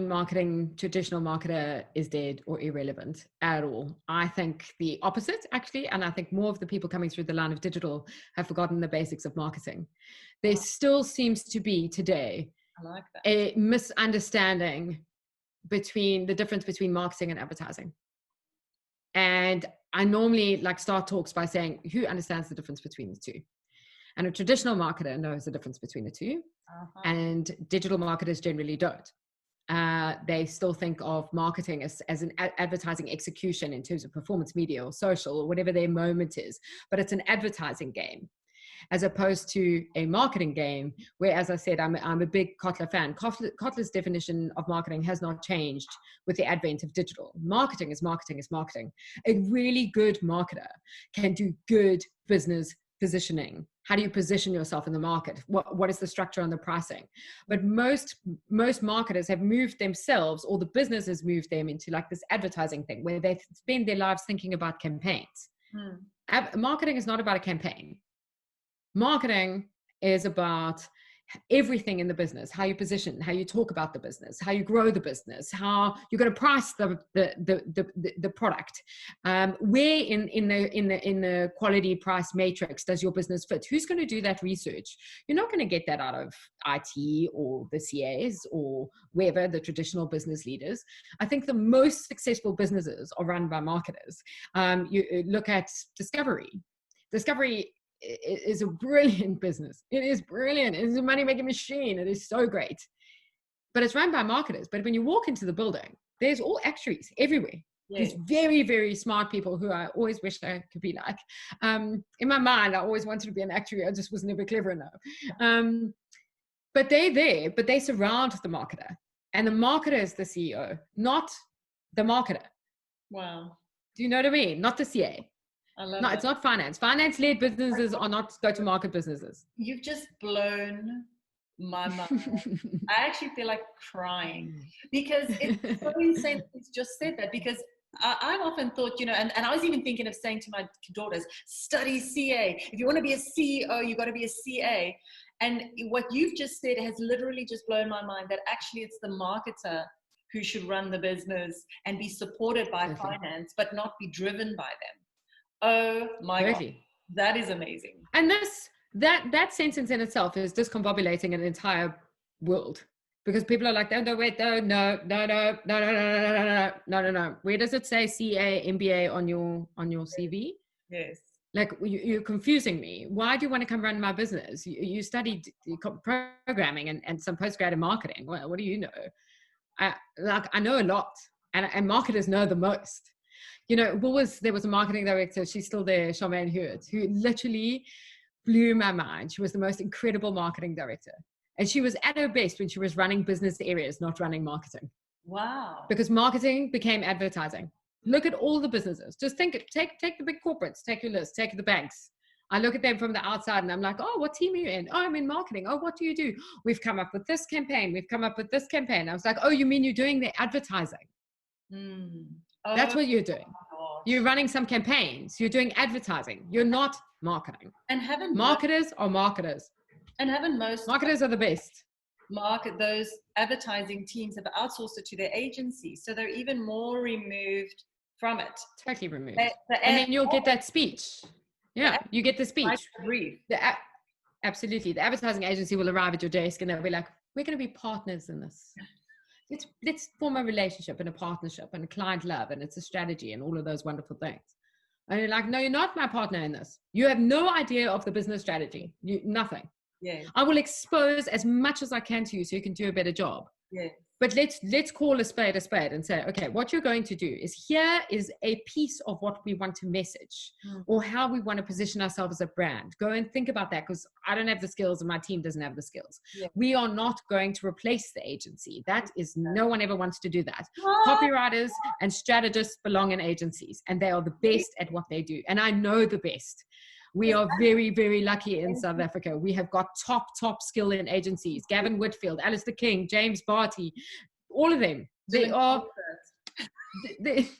traditional marketer is dead or irrelevant at all. I think the opposite, actually, and I think more of the people coming through the line of digital have forgotten the basics of marketing. There still seems to be today a misunderstanding between the difference between marketing and advertising. And I normally start talks by saying, who understands the difference between the two? And a traditional marketer knows the difference between the two, and digital marketers generally don't. They still think of marketing as an advertising execution in terms of performance media or social or whatever their moment is, but it's an advertising game, as opposed to a marketing game where, as I said, I'm a big Kotler fan. Kotler's definition of marketing has not changed with the advent of digital. Marketing is marketing is marketing. A really good marketer can do good business positioning. How do you position yourself in the market? What is the structure on the pricing? But most marketers have moved themselves, or the business has moved them into this advertising thing where they spend their lives thinking about campaigns. Marketing is not about a campaign. Marketing is about everything in the business: how you position, how you talk about the business, how you grow the business, how you're going to price the product, where in the quality price matrix does your business fit? Who's going to do that research? You're not going to get that out of IT or the CAs or wherever, the traditional business leaders. I think the most successful businesses are run by marketers. You look at Discovery is a brilliant business. It is brilliant. It is a money-making machine. It is so great. But it's run by marketers. But when you walk into the building, there's all actuaries everywhere. Yes. These very, very smart people who I always wish I could be like. In my mind, I always wanted to be an actuary. I just was never clever enough. But they're there, but they surround the marketer. And the marketer is the CEO, not the marketer. Wow. Do you know what I mean? Not the CA. It's not finance. Finance-led businesses are not go-to-market businesses. You've just blown my mind. I actually feel like crying, because it's so insane that you just said that, because I've often thought, and I was even thinking of saying to my daughters, study CA. If you want to be a CEO, you've got to be a CA. And what you've just said has literally just blown my mind, that actually it's the marketer who should run the business and be supported by finance, but not be driven by them. Oh my God, that is amazing. And that sentence in itself is discombobulating an entire world, because people are like, no, wait, no. Where does it say CA, MBA on your CV? Yes. Like, you're confusing me. Why do you want to come run my business? You studied programming and some postgrad in marketing. What do you know? I know a lot, and marketers know the most. You know, there was a marketing director, she's still there, Charmaine Hewitt, who literally blew my mind. She was the most incredible marketing director. And she was at her best when she was running business areas, not running marketing. Wow. Because marketing became advertising. Look at all the businesses. Just take the big corporates, take your list, take the banks. I look at them from the outside and I'm like, oh, what team are you in? Oh, I'm in marketing. Oh, what do you do? We've come up with this campaign. We've come up with this campaign. I was like, oh, you mean you're doing the advertising? Oh, that's what you're doing. You're running some campaigns. You're doing advertising. You're not marketing. And marketers are marketers. And haven't most marketers are the best. Those advertising teams have outsourced it to their agencies, so they're even more removed from it. Totally removed. And then you'll get that speech. Yeah, you get the speech. Absolutely. The advertising agency will arrive at your desk and they'll be like, we're going to be partners in this. Let's form a relationship and a partnership and a client love, and it's a strategy and all of those wonderful things. And you're like, no, you're not my partner in this. You have no idea of the business strategy. Nothing. Yeah. I will expose as much as I can to you so you can do a better job. Yeah. But let's call a spade and say, okay, what you're going to do is, here is a piece of what we want to message or how we want to position ourselves as a brand. Go and think about that, because I don't have the skills and my team doesn't have the skills. Yeah. We are not going to replace the agency. No one ever wants to do that. Copywriters and strategists belong in agencies, and they are the best at what they do. And I know the best. We are very, very lucky in South Africa. We have got top skill in agencies. Gavin Whitfield, Alistair King, James Barty, all of them. They are,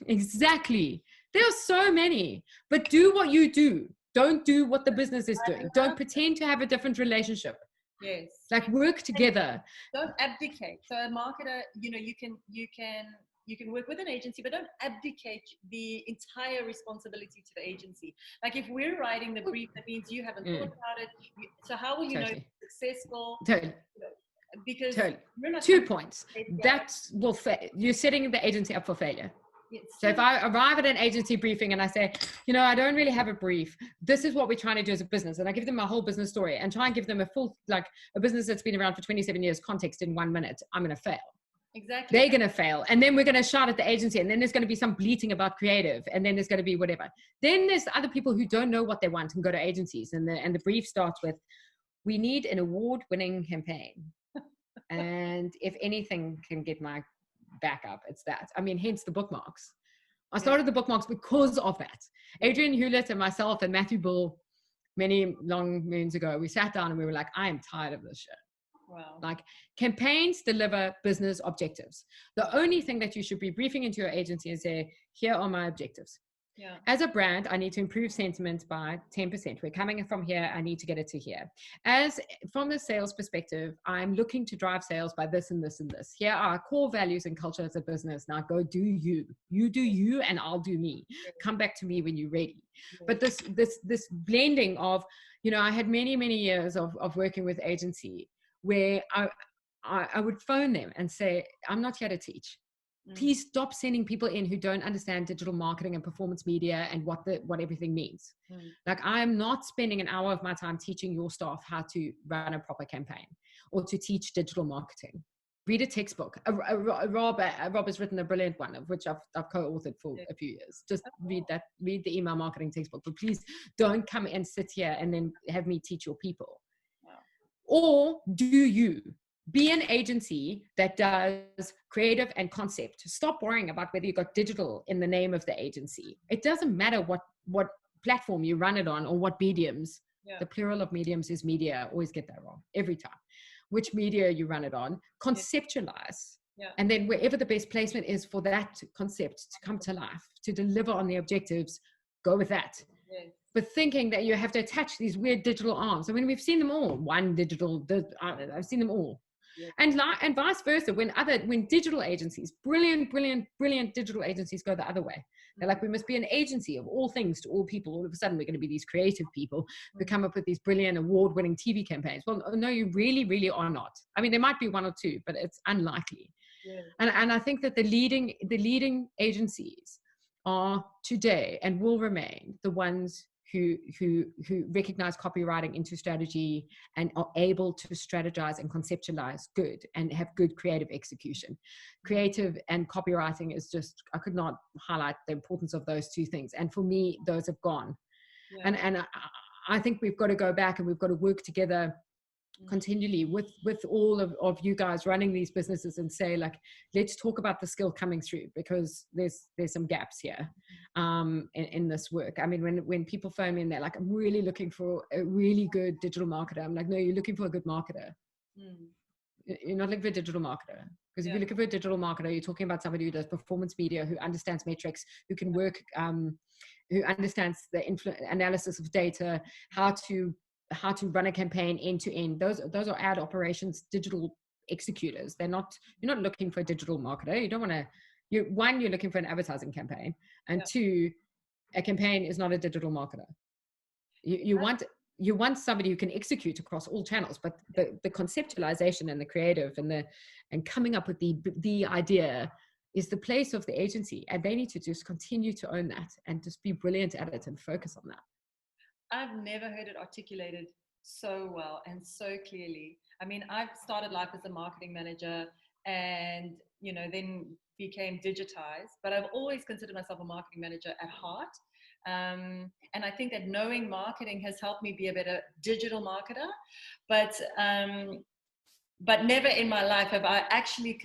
exactly. There are so many, but do what you do. Don't do what the business is doing. Don't pretend to have a different relationship. Yes. Like, work together. Don't abdicate. So a marketer, you can work with an agency, but don't abdicate the entire responsibility to the agency. Like, if we're writing the brief, that means you haven't thought about it. So how will you know it's successful? Totally. Because you're not 2 points. You're setting the agency up for failure. So if I arrive at an agency briefing and I say, I don't really have a brief. This is what we're trying to do as a business. And I give them my whole business story and try and give them a full, like a business that's been around for 27 years context in 1 minute. I'm going to fail. Exactly. They're going to fail. And then we're going to shout at the agency, and then there's going to be some bleating about creative, and then there's going to be whatever. Then there's other people who don't know what they want and go to agencies, and the brief starts with, we need an award-winning campaign. And if anything can get my back up, it's that. I mean, hence the bookmarks. I started the bookmarks because of that. Adrian Hewlett and myself and Matthew Bull, many long moons ago, we sat down and we were like, I am tired of this shit. Wow. Like, campaigns deliver business objectives. The only thing that you should be briefing into your agency and say, here are my objectives. Yeah. As a brand, I need to improve sentiment by 10%. We're coming from here. I need to get it to here. As from the sales perspective, I'm looking to drive sales by this and this and this. Here are our core values and culture as a business. Now go do you. You do you and I'll do me. Come back to me when you're ready. But this blending of, I had many, many years of working with agency where I would phone them and say, I'm not here to teach. Please stop sending people in who don't understand digital marketing and performance media and what everything means. Like, I'm not spending an hour of my time teaching your staff how to run a proper campaign or to teach digital marketing. Read a textbook. Rob has written a brilliant one, of which I've co-authored for a few years. Just read the email marketing textbook, but please don't come and sit here and then have me teach your people. Or do you be an agency that does creative and concept? Stop worrying about whether you got digital in the name of the agency. It doesn't matter what platform you run it on or what mediums. The plural of mediums is media. I always get that wrong every time. Which media you run it on, conceptualize. And then wherever the best placement is for that concept to come to life, to deliver on the objectives, go with that. But thinking that you have to attach these weird digital arms. I mean, we've seen them all. I've seen them all. And vice versa, when digital agencies, brilliant digital agencies go the other way. They're like, we must be an agency of all things to all people. All of a sudden, we're going to be these creative people who come up with these brilliant award-winning TV campaigns. Well, no, you really, really are not. I mean, there might be one or two, but it's unlikely. Yeah. And I think that the leading agencies are today and will remain the ones who recognize copywriting into strategy and are able to strategize and conceptualize good and have good creative execution. Creative and copywriting is just, I could not highlight the importance of those two things. And for me, those have gone. Yeah. And I think we've got to go back and we've got to work together continually with all of you guys running these businesses and say, like, let's talk about the skill coming through, because there's some gaps here in this work. I mean, when people phone me and they're like, I'm really looking for a really good digital marketer, I'm like, no, you're looking for a good marketer. You're not looking for a digital marketer, because if you're looking for a digital marketer, you're talking about somebody who does performance media, who understands metrics, who can work, who understands the analysis of data, how to run a campaign end to end. Those are ad operations digital executors. You're not looking for a digital marketer. You don't want to, you're looking for an advertising campaign, and two, a campaign is not a digital marketer. You want somebody who can execute across all channels, but the conceptualization and the creative and coming up with the idea is the place of the agency, and they need to just continue to own that and just be brilliant at it and focus on that. I've never heard it articulated so well and so clearly. I mean, I've started life as a marketing manager and, then became digitized, but I've always considered myself a marketing manager at heart. And I think that knowing marketing has helped me be a better digital marketer, but never in my life have I actually,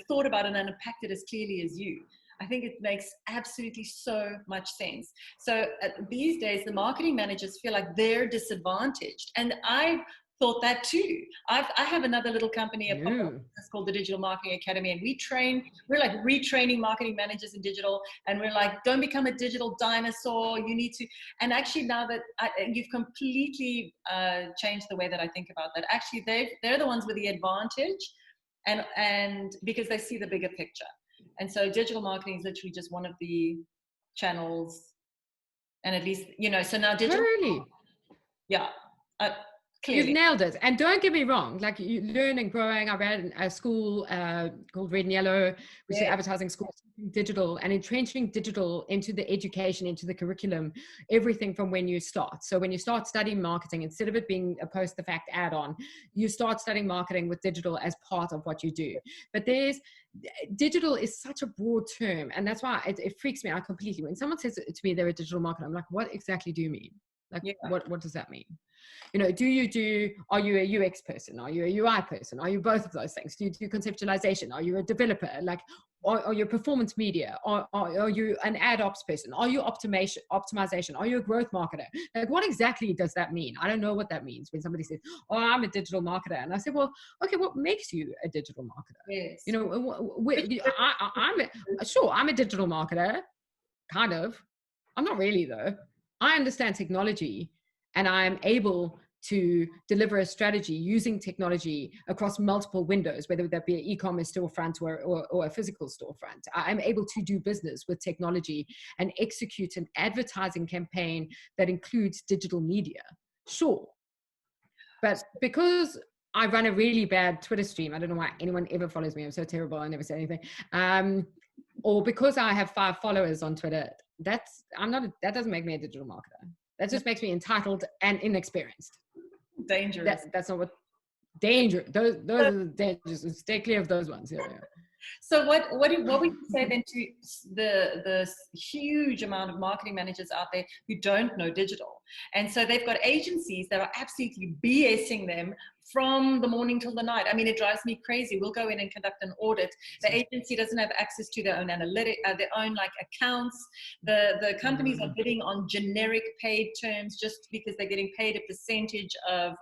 thought about it and unpacked it as clearly as you. I think it makes absolutely so much sense. So these days, the marketing managers feel like they're disadvantaged. And I thought that too. I have another little company, it's called the Digital Marketing Academy, and we're like retraining marketing managers in digital. And we're like, don't become a digital dinosaur. You need to, and actually now that you've completely changed the way that I think about that. Actually, they're the ones with the advantage, and because they see the bigger picture. And so digital marketing is literally just one of the channels. And at least, so now digital. Totally. Yeah. Clearly. You've nailed it. And don't get me wrong, like, you learn and growing. I ran a school called Red and Yellow, which is an advertising school, digital, and entrenching digital into the education, into the curriculum, everything from when you start. So when you start studying marketing, instead of it being a post the fact add-on, you start studying marketing with digital as part of what you do. But digital is such a broad term, and that's why it freaks me out completely. When someone says to me they're a digital marketer, I'm like, what exactly do you mean? Like, what does that mean? Are you a UX person? Are you a UI person? Are you both of those things? Do you do conceptualization? Are you a developer? Like, are you performance media? Are you an ad ops person? Are you optimization? Are you a growth marketer? Like, what exactly does that mean? I don't know what that means when somebody says, oh, I'm a digital marketer. And I say, well, okay, what makes you a digital marketer? Yes. I'm a digital marketer, kind of. I'm not really, though. I understand technology, and I'm able to deliver a strategy using technology across multiple windows, whether that be an e-commerce storefront or a physical storefront. I'm able to do business with technology and execute an advertising campaign that includes digital media. Sure. But because I run a really bad Twitter stream, I don't know why anyone ever follows me. I'm so terrible. I never say anything. Or because I have 5 followers on Twitter, that doesn't make me a digital marketer. That just makes me entitled and inexperienced. Dangerous. That's not what danger. Those are the dangers. Stay clear of those ones. Yeah. So what would you say then to the huge amount of marketing managers out there who don't know digital? And so they've got agencies that are absolutely BSing them from the morning till the night. I mean, it drives me crazy. We'll go in and conduct an audit. The agency doesn't have access to their own analytic, their own like accounts. The companies are bidding on generic paid terms just because they're getting paid a percentage of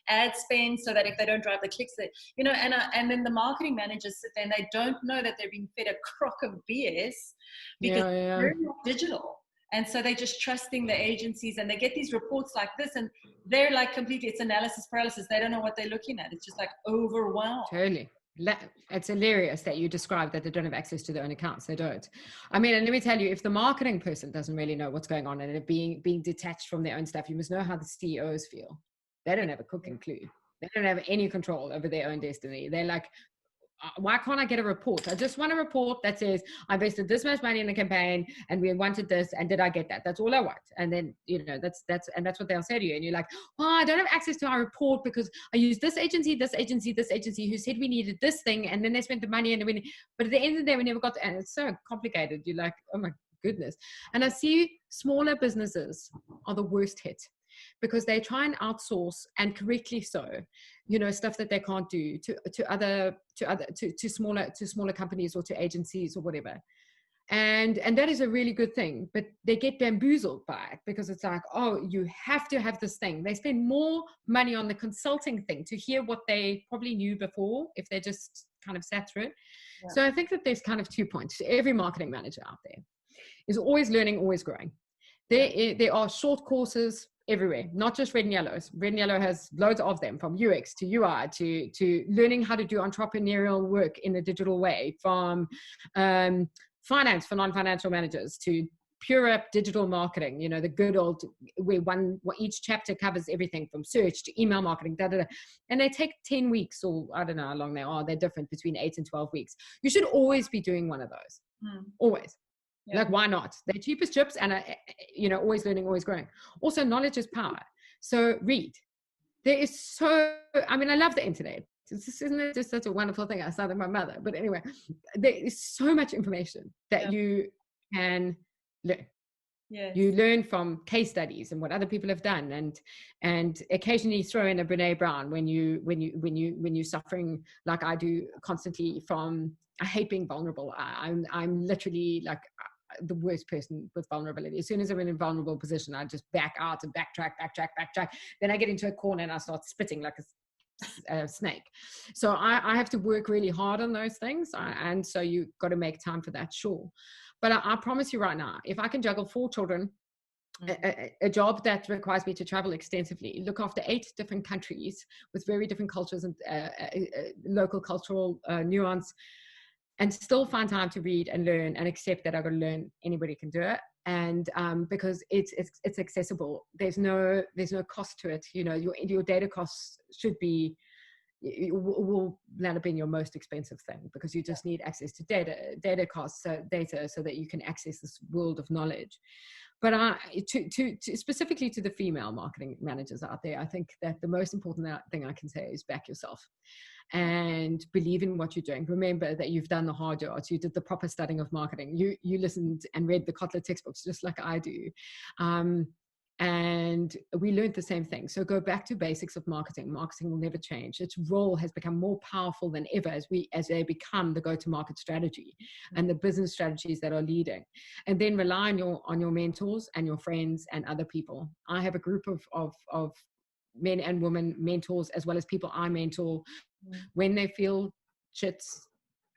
ad spend, so that if they don't drive the clicks, and then the marketing managers sit there and they don't know that they're being fed a crock of BS because they're not digital. And so they're just trusting the agencies, and they get these reports like this, and they're like completely, it's analysis paralysis. They don't know what they're looking at. It's just like overwhelmed. Totally. It's hilarious that you described that they don't have access to their own accounts. They don't. I mean, and let me tell you, if the marketing person doesn't really know what's going on and it being detached from their own stuff, you must know how the CEOs feel. They don't have a cooking clue. They don't have any control over their own destiny. They're like, why can't I get a report? I just want a report that says I invested this much money in the campaign and we wanted this, and did I get that? That's all I want. And then, you know, that's what they'll say to you. And you're like, oh, I don't have access to our report because I used this agency who said we needed this thing, and then they spent the money and but at the end of the day, we never got to, and it's so complicated. You're like, oh my goodness. And I see smaller businesses are the worst hit, because they try and outsource, and correctly so, you know, stuff that they can't do to smaller companies or to agencies or whatever. And that is a really good thing, but they get bamboozled by it, because it's like, oh, you have to have this thing. They spend more money on the consulting thing to hear what they probably knew before if they just kind of sat through it. Yeah. So I think that there's kind of 2 points. Every marketing manager out there is always learning, always growing. There are short courses everywhere, not just Red and Yellows. Red and Yellow has loads of them, from UX to UI to learning how to do entrepreneurial work in a digital way, from finance for non-financial managers to pure up digital marketing, you know, the good old, where each chapter covers everything from search to email marketing, and they take 10 weeks, or I don't know how long they are. They're different, between 8 and 12 weeks. You should always be doing one of those. Always. Yeah. Like, why not? They're cheap as chips, and you know, always learning, always growing. Also, knowledge is power. So read. There is so, I mean, I love the internet. Isn't it just such a wonderful thing? I started my mother. But anyway, there is so much information that you can learn. Yes. You learn from case studies and what other people have done, and occasionally throw in a Brene Brown when you're suffering, like I do constantly from. I hate being vulnerable. I'm literally like the worst person with vulnerability. As soon as I'm in a vulnerable position, I just back out and backtrack. Then I get into a corner and I start spitting like a snake. So I have to work really hard on those things, and so you've got to make time for that, sure. But I promise you right now, if I can juggle 4 children, a job that requires me to travel extensively, look after 8 different countries with very different cultures and local cultural nuance, and still find time to read and learn and accept that I've got to learn, anybody can do it. And because it's accessible, there's no cost to it. You know, your data costs should be, will land up being your most expensive thing, because you just need access to data costs, data, so that you can access this world of knowledge. But to specifically to the female marketing managers out there, I think that the most important thing I can say is back yourself and believe in what you're doing. Remember that you've done the hard yards. You did the proper studying of marketing. You listened and read the Kotler textbooks, just like I do. And we learned the same thing. So go back to basics of marketing. Marketing will never change. Its role has become more powerful than ever as they become the go-to-market strategy and the business strategies that are leading. And then rely on your mentors and your friends and other people. I have a group of men and women mentors, as well as people I mentor. When they feel shit's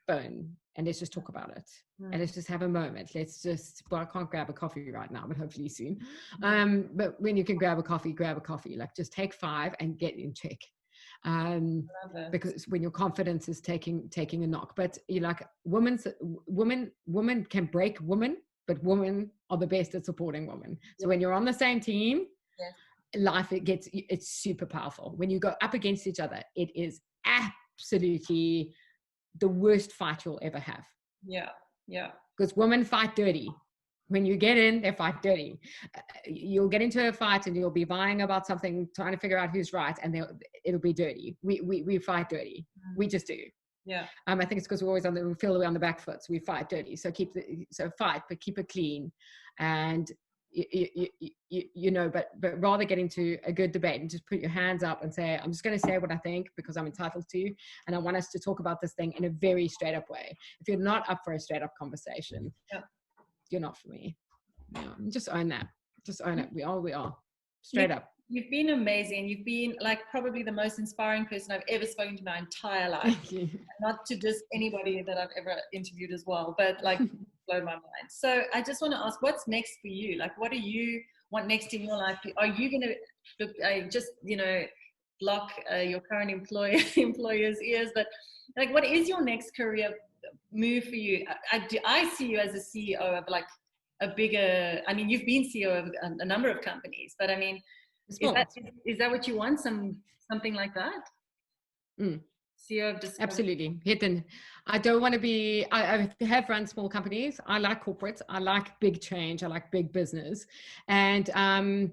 phone, and let's just talk about it. And let's just have a moment. Well, I can't grab a coffee right now, but hopefully soon. But when you can grab a coffee, like just take 5 and get in check. Because when your confidence is taking a knock, but you like women can break women, but women are the best at supporting women. So when you're on the same team, life, it's super powerful. When you go up against each other, it is absolutely the worst fight you'll ever have. Yeah. Because women fight dirty. When you get in, they fight dirty. You'll get into a fight and you'll be vying about something, trying to figure out who's right, and it'll be dirty. We fight dirty. We just do. Yeah. I think it's because we're always we feel we're on the back foot, so we fight dirty. So fight, but keep it clean, and you know, but rather get into a good debate and just put your hands up and say, I'm just going to say what I think because I'm entitled to, and I want us to talk about this thing in a very straight up way. If you're not up for a straight up conversation, you're not for me. Just own that. Just own it. We are straight up. You've been amazing. You've been like probably the most inspiring person I've ever spoken to my entire life. Thank you. Not to just anybody that I've ever interviewed as well, but like blow my mind. So I just want to ask, what's next for you? Like, what do you want next in your life? Are you going to just, you know, block your current employer's ears, but like, what is your next career move for you? I see you as a CEO of like a bigger, I mean, you've been CEO of a number of companies, but I mean, is that what you want? Something like that? Mm. CEO of Discovery? Absolutely. Hidden. I don't want to be, I have run small companies. I like corporates. I like big change. I like big business. And no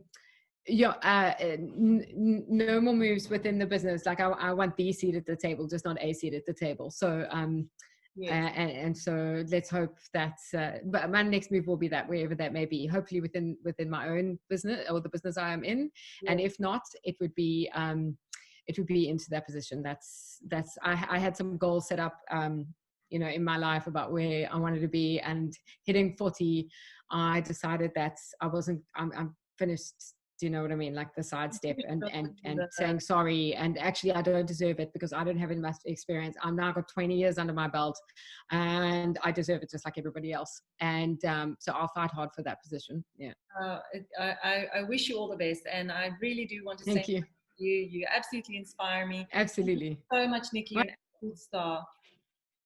more moves within the business. Like I want the seat at the table, just not a seat at the table. So yes. And so let's hope that but my next move will be that, wherever that may be, hopefully within my own business or the business I am in. Yes. And if not, it would be into that position. I had some goals set up in my life about where I wanted to be, and hitting 40 I decided that I'm finished. Do you know what I mean? Like the sidestep and saying sorry, and actually I don't deserve it because I don't have enough experience. I've now got 20 years under my belt and I deserve it just like everybody else. And so I'll fight hard for that position. Yeah. I wish you all the best, and I really do want to thank you. You absolutely inspire me. Absolutely. Thank you so much, Nikki. You're an absolute star.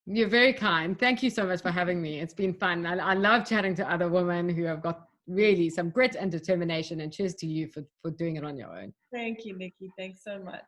You're very kind. Thank you so much for having me. It's been fun. I love chatting to other women who have got really some grit and determination, and cheers to you for doing it on your own. Thank you, Nikki. Thanks so much.